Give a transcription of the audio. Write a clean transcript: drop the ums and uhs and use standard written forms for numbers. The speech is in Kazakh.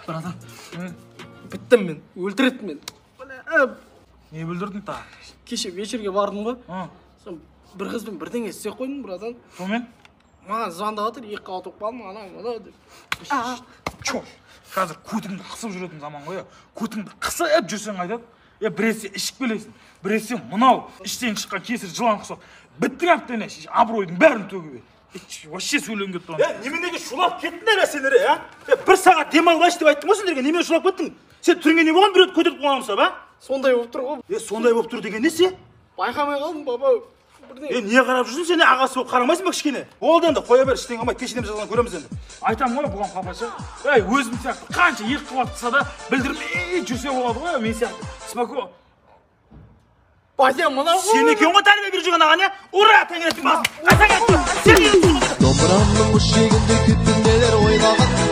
Братан, біттім мен, өлтіретін мен. Не бүлдірдің та? Кеше вечерге бардым ғой. Сон Бір қызбен бірдеңе істеп қойдым, братан. Сонымен? Маған звондап жатыр, 2 қабат оқып қалдым, анау деп. Чош, қазір көтіңді қысып жүретін заман ғой. Көтіңді қысып жүрсең қайтады. Біресе ішіп келесің, біресе мынау іштен шыққан кесір жылан құсап. Біттің әптене, абыройдың бәрін төгіп. Вообще сөйлем кетті оны. Неменеге шулап кеттіңдер сендер, бір сағат демалғаш деп айттың ғой сендерге, немен шулап кеттің? Сен түріңе не болған, біреуді көтеріп қойғанымса, ба? Сондай болып тұр ғой. Сондай болып тұр деген не се? Байқамай қалдым, баба. Не қарап жүрсің, сен ағасы болып қарамайсың ба кішкене? Болды енді, қоя бер, іштен қалмайды, кешеден жазған көреміз енді. Айтам ғой бұған папаша. Өзім сияқты қанша екі қабаттаса да білдірмей жүрсе болады ғой, мен сияқты. Спокойно. Батя, мынау ғой. Сен екен ғой тәрбие беріп жүрген ағаң, Ура, тәңіреттің басын. Домбырамның ұшегінде күттің нелер ойлаған